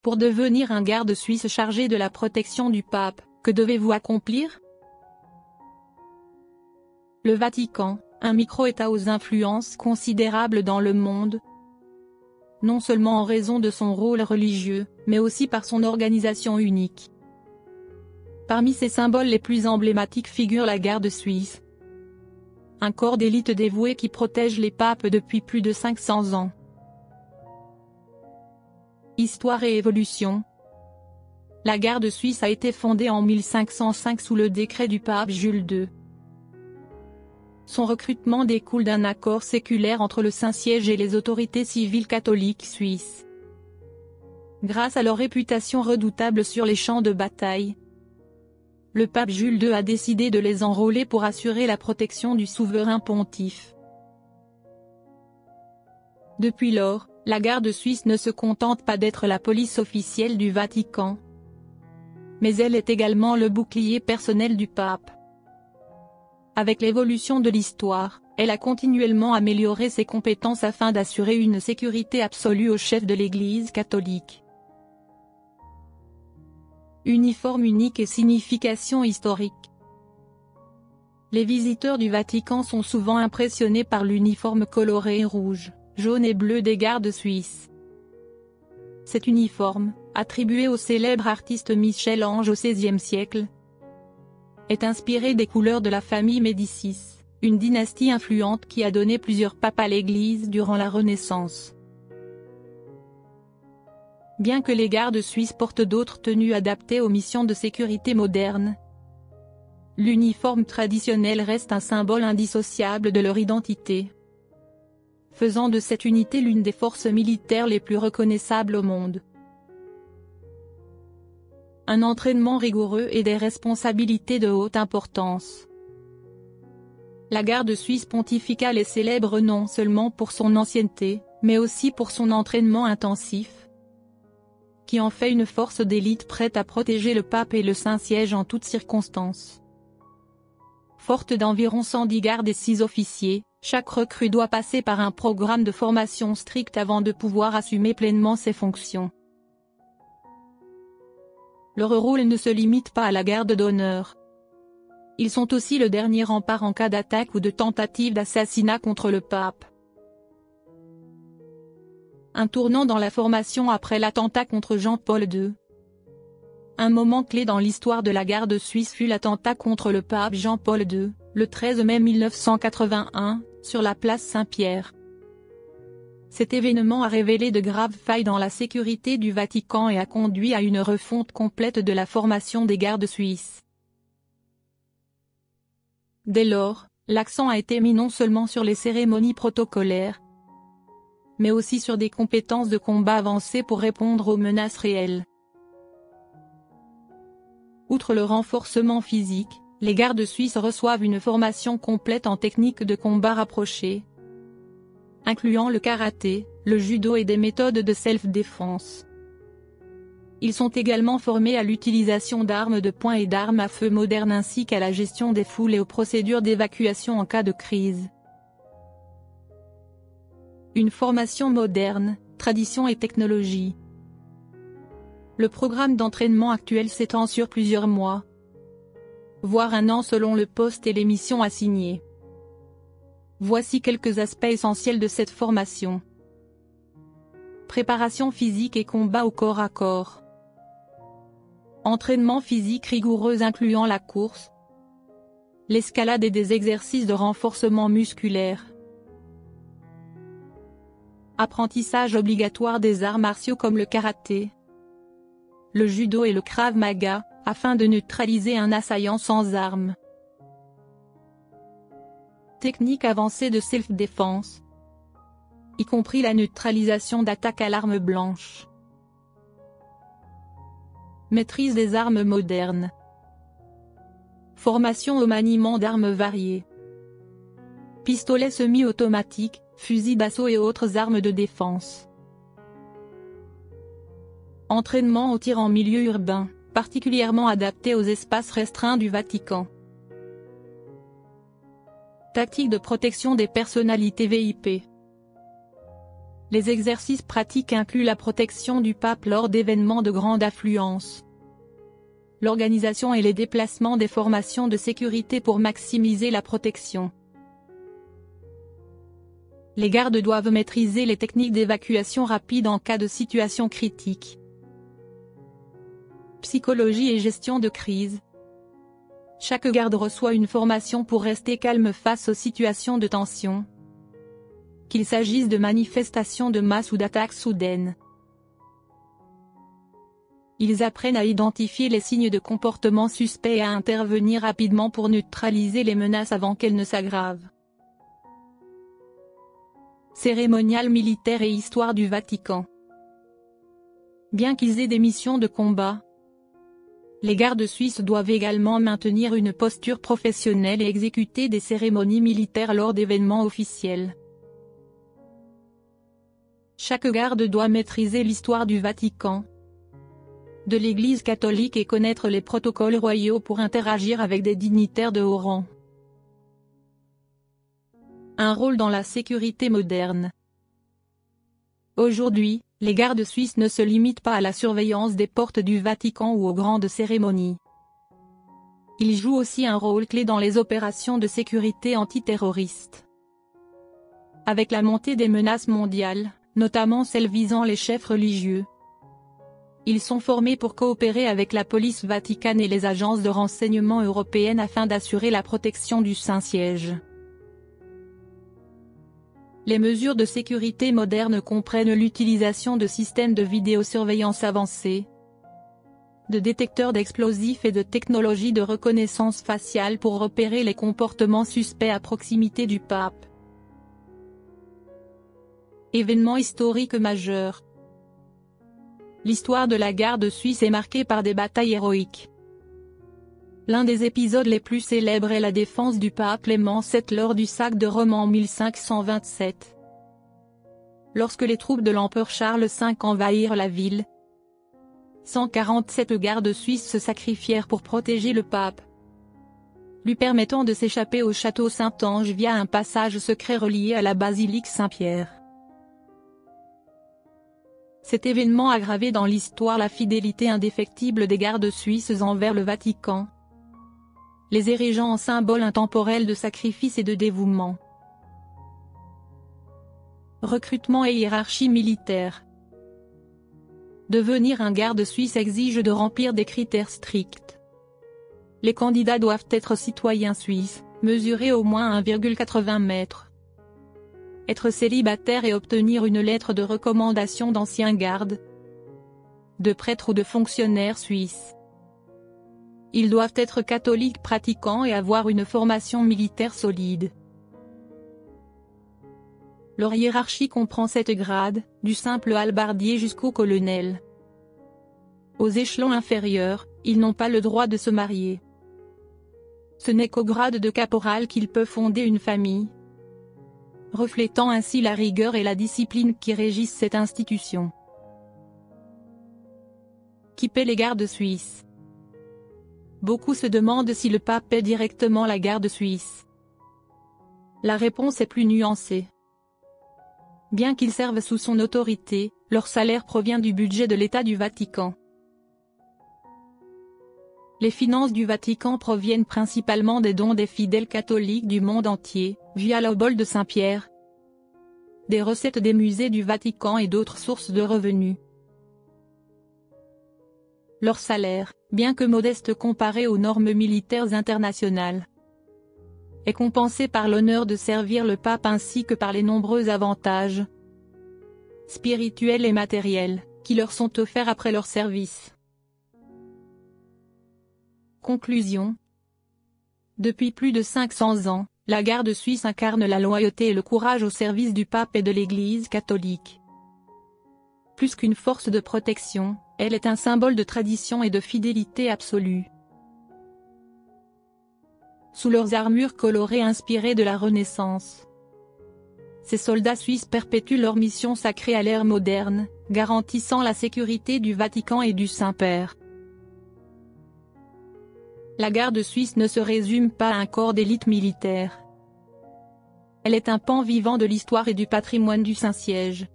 Pour devenir un garde suisse chargé de la protection du pape, que devez-vous accomplir? Le Vatican, un micro-État aux influences considérables dans le monde, non seulement en raison de son rôle religieux, mais aussi par son organisation unique. Parmi ses symboles les plus emblématiques figure la garde suisse, un corps d'élite dévoué qui protège les papes depuis plus de 500 ans. Histoire et évolution. La garde suisse a été fondée en 1505 sous le décret du pape Jules II. Son recrutement découle d'un accord séculaire entre le Saint-Siège et les autorités civiles catholiques suisses. Grâce à leur réputation redoutable sur les champs de bataille, le pape Jules II a décidé de les enrôler pour assurer la protection du souverain pontife. Depuis lors, la garde suisse ne se contente pas d'être la police officielle du Vatican, mais elle est également le bouclier personnel du pape. Avec l'évolution de l'histoire, elle a continuellement amélioré ses compétences afin d'assurer une sécurité absolue au chef de l'Église catholique. Uniforme unique et signification historique. Les visiteurs du Vatican sont souvent impressionnés par l'uniforme coloré rouge, jaune et bleu des gardes suisses. Cet uniforme, attribué au célèbre artiste Michel-Ange au XVIe siècle, est inspiré des couleurs de la famille Médicis, une dynastie influente qui a donné plusieurs papes à l'Église durant la Renaissance. Bien que les gardes suisses portent d'autres tenues adaptées aux missions de sécurité modernes, l'uniforme traditionnel reste un symbole indissociable de leur identité, faisant de cette unité l'une des forces militaires les plus reconnaissables au monde. Un entraînement rigoureux et des responsabilités de haute importance. La garde suisse pontificale est célèbre non seulement pour son ancienneté, mais aussi pour son entraînement intensif, qui en fait une force d'élite prête à protéger le pape et le Saint-Siège en toutes circonstances. Forte d'environ 110 gardes et 6 officiers, chaque recrue doit passer par un programme de formation strict avant de pouvoir assumer pleinement ses fonctions. Leur rôle ne se limite pas à la garde d'honneur. Ils sont aussi le dernier rempart en cas d'attaque ou de tentative d'assassinat contre le pape. Un tournant dans la formation après l'attentat contre Jean-Paul II. Un moment clé dans l'histoire de la garde suisse fut l'attentat contre le pape Jean-Paul II, le 13 mai 1981, sur la place Saint-Pierre. Cet événement a révélé de graves failles dans la sécurité du Vatican et a conduit à une refonte complète de la formation des gardes suisses. Dès lors, l'accent a été mis non seulement sur les cérémonies protocolaires, mais aussi sur des compétences de combat avancées pour répondre aux menaces réelles. Outre le renforcement physique, les gardes suisses reçoivent une formation complète en techniques de combat rapprochées, incluant le karaté, le judo et des méthodes de self-défense. Ils sont également formés à l'utilisation d'armes de poing et d'armes à feu modernes ainsi qu'à la gestion des foules et aux procédures d'évacuation en cas de crise. Une formation moderne, tradition et technologie. Le programme d'entraînement actuel s'étend sur plusieurs mois, voire un an selon le poste et les missions assignées. Voici quelques aspects essentiels de cette formation. Préparation physique et combat au corps à corps. Entraînement physique rigoureux incluant la course, l'escalade et des exercices de renforcement musculaire. Apprentissage obligatoire des arts martiaux comme le karaté, le judo et le krav maga, afin de neutraliser un assaillant sans armes. Technique avancée de self-défense, y compris la neutralisation d'attaques à l'arme blanche. Maîtrise des armes modernes. Formation au maniement d'armes variées. Pistolets semi-automatiques, fusils d'assaut et autres armes de défense. Entraînement au tir en milieu urbain, particulièrement adapté aux espaces restreints du Vatican. Tactique de protection des personnalités VIP. Les exercices pratiques incluent la protection du pape lors d'événements de grande affluence, l'organisation et les déplacements des formations de sécurité pour maximiser la protection. Les gardes doivent maîtriser les techniques d'évacuation rapide en cas de situation critique. Psychologie et gestion de crise. Chaque garde reçoit une formation pour rester calme face aux situations de tension, qu'il s'agisse de manifestations de masse ou d'attaques soudaines. Ils apprennent à identifier les signes de comportement suspect et à intervenir rapidement pour neutraliser les menaces avant qu'elles ne s'aggravent. Cérémonial militaire et histoire du Vatican. Bien qu'ils aient des missions de combat, les gardes suisses doivent également maintenir une posture professionnelle et exécuter des cérémonies militaires lors d'événements officiels. Chaque garde doit maîtriser l'histoire du Vatican, de l'Église catholique et connaître les protocoles royaux pour interagir avec des dignitaires de haut rang. Un rôle dans la sécurité moderne. Aujourd'hui, les gardes suisses ne se limitent pas à la surveillance des portes du Vatican ou aux grandes cérémonies. Ils jouent aussi un rôle clé dans les opérations de sécurité antiterroristes. Avec la montée des menaces mondiales, notamment celles visant les chefs religieux, ils sont formés pour coopérer avec la police vaticane et les agences de renseignement européennes afin d'assurer la protection du Saint-Siège. Les mesures de sécurité modernes comprennent l'utilisation de systèmes de vidéosurveillance avancés, de détecteurs d'explosifs et de technologies de reconnaissance faciale pour repérer les comportements suspects à proximité du pape. Événements historiques majeurs. L'histoire de la garde suisse est marquée par des batailles héroïques. L'un des épisodes les plus célèbres est la défense du pape Clément VII lors du sac de Rome en 1527. Lorsque les troupes de l'empereur Charles V envahirent la ville, 147 gardes suisses se sacrifièrent pour protéger le pape, lui permettant de s'échapper au château Saint-Ange via un passage secret relié à la basilique Saint-Pierre. Cet événement a gravé dans l'histoire la fidélité indéfectible des gardes suisses envers le Vatican, les érigeant en symbole intemporel de sacrifice et de dévouement. Recrutement et hiérarchie militaire. Devenir un garde suisse exige de remplir des critères stricts. Les candidats doivent être citoyens suisses, mesurer au moins 1,80 m, être célibataire et obtenir une lettre de recommandation d'anciens gardes, de prêtres ou de fonctionnaires suisses. Ils doivent être catholiques pratiquants et avoir une formation militaire solide. Leur hiérarchie comprend 7 grades, du simple halbardier jusqu'au colonel. Aux échelons inférieurs, ils n'ont pas le droit de se marier. Ce n'est qu'au grade de caporal qu'ils peuvent fonder une famille, reflétant ainsi la rigueur et la discipline qui régissent cette institution. Qui paie les gardes suisses? Beaucoup se demandent si le pape paie directement la garde suisse. La réponse est plus nuancée. Bien qu'ils servent sous son autorité, leur salaire provient du budget de l'État du Vatican. Les finances du Vatican proviennent principalement des dons des fidèles catholiques du monde entier, via l'obole de Saint-Pierre, des recettes des musées du Vatican et d'autres sources de revenus. Leur salaire, bien que modeste comparé aux normes militaires internationales, est compensé par l'honneur de servir le pape ainsi que par les nombreux avantages spirituels et matériels qui leur sont offerts après leur service. Conclusion. Depuis plus de 500 ans, la garde suisse incarne la loyauté et le courage au service du pape et de l'Église catholique. Plus qu'une force de protection, elle est un symbole de tradition et de fidélité absolue. Sous leurs armures colorées inspirées de la Renaissance, ces soldats suisses perpétuent leur mission sacrée à l'ère moderne, garantissant la sécurité du Vatican et du Saint-Père. La garde suisse ne se résume pas à un corps d'élite militaire. Elle est un pan vivant de l'histoire et du patrimoine du Saint-Siège.